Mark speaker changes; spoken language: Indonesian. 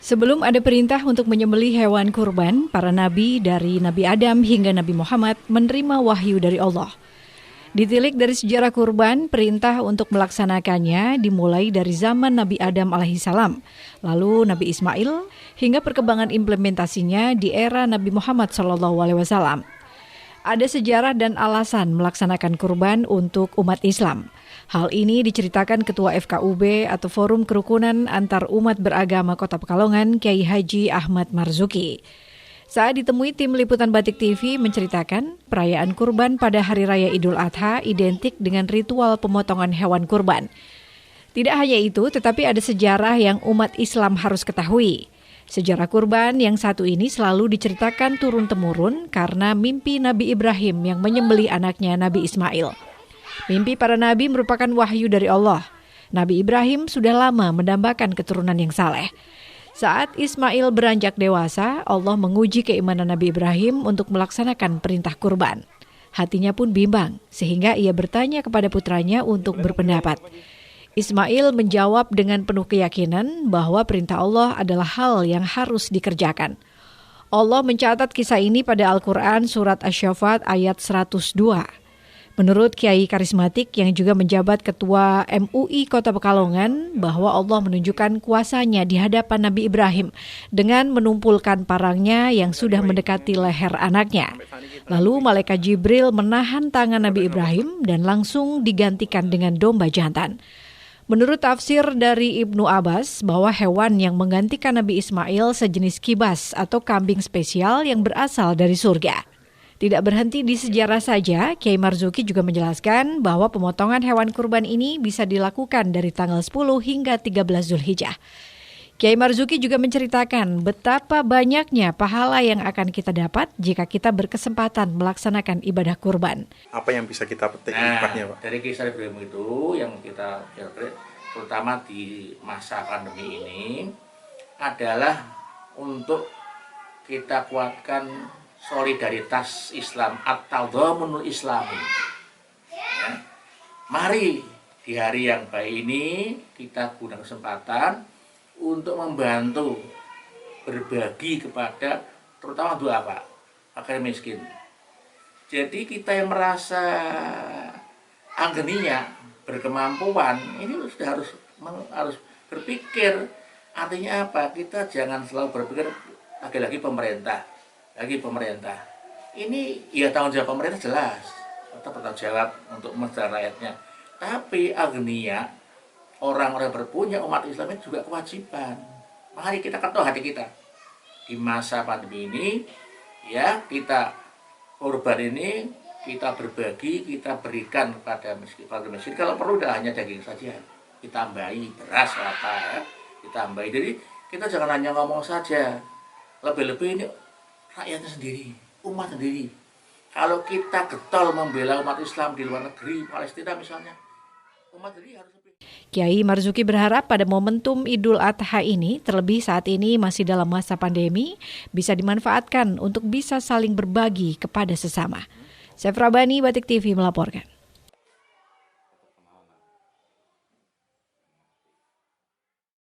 Speaker 1: Sebelum ada perintah untuk menyembelih hewan kurban, para nabi dari Nabi Adam hingga Nabi Muhammad menerima wahyu dari Allah. Ditilik dari sejarah kurban, perintah untuk melaksanakannya dimulai dari zaman Nabi Adam alaihissalam, lalu Nabi Ismail, hingga perkembangan implementasinya di era Nabi Muhammad SAW. Ada sejarah dan alasan melaksanakan kurban untuk umat Islam. Hal ini diceritakan Ketua FKUB atau Forum Kerukunan Antar Umat Beragama Kota Pekalongan, Kiai Haji Ahmad Marzuki. Saat ditemui tim Liputan Batik TV menceritakan perayaan kurban pada Hari Raya Idul Adha identik dengan ritual pemotongan hewan kurban. Tidak hanya itu, tetapi ada sejarah yang umat Islam harus ketahui. Sejarah kurban yang satu ini selalu diceritakan turun-temurun karena mimpi Nabi Ibrahim yang menyembelih anaknya Nabi Ismail. Mimpi para nabi merupakan wahyu dari Allah. Nabi Ibrahim sudah lama mendambakan keturunan yang saleh. Saat Ismail beranjak dewasa, Allah menguji keimanan Nabi Ibrahim untuk melaksanakan perintah kurban. Hatinya pun bimbang, sehingga ia bertanya kepada putranya untuk berpendapat. Ismail menjawab dengan penuh keyakinan bahwa perintah Allah adalah hal yang harus dikerjakan. Allah mencatat kisah ini pada Al-Quran Surat Asy-Syaffat ayat 102. Menurut Kiai Karismatik yang juga menjabat Ketua MUI Kota Pekalongan, bahwa Allah menunjukkan kuasanya di hadapan Nabi Ibrahim dengan menumpulkan parangnya yang sudah mendekati leher anaknya. Lalu malaikat Jibril menahan tangan Nabi Ibrahim dan langsung digantikan dengan domba jantan. Menurut tafsir dari Ibnu Abbas, bahwa hewan yang menggantikan Nabi Ismail sejenis kibas atau kambing spesial yang berasal dari surga. Tidak berhenti di sejarah saja, Kiai Marzuki juga menjelaskan bahwa pemotongan hewan kurban ini bisa dilakukan dari tanggal 10 hingga 13 Zulhijjah. Kiai Marzuki juga menceritakan betapa banyaknya pahala yang akan kita dapat jika kita berkesempatan melaksanakan ibadah kurban.
Speaker 2: Apa yang bisa kita petik hikmahnya, Pak?
Speaker 3: Dari kisah Ibrahim itu yang kita terutama di masa pandemi ini adalah untuk kita kuatkan solidaritas Islam atau dhamunul Islami. Ya. Mari di hari yang baik ini kita gunakan kesempatan untuk membantu berbagi kepada terutama dua fakir miskin. Jadi kita yang merasa anggeninya berkemampuan ini sudah harus berpikir, artinya apa? Kita jangan selalu berpikir lagi-lagi pemerintah. Ini ya tanggung jawab pemerintah jelas, tetap bertanggung jawab untuk masyarakat rakyatnya. Tapi agnia, orang-orang berpunya umat Islam itu juga kewajiban. Mari kita ketuk hati kita di masa pandemi ini, ya kita korban ini kita berbagi, kita berikan kepada miskin. Kalau perlu tidak hanya daging saja, kita tambahi beras ya, kita tambahi. Jadi kita jangan hanya ngomong saja, lebih-lebih ini rakyatnya sendiri, umat sendiri. Kalau kita getol membela umat Islam di luar negeri, Palestina misalnya, umat sendiri harus lebih.
Speaker 1: Kiai Marzuki berharap pada momentum Idul Adha ini, terlebih saat ini masih dalam masa pandemi, bisa dimanfaatkan untuk bisa saling berbagi kepada sesama. Syef Rabani, Batik TV melaporkan.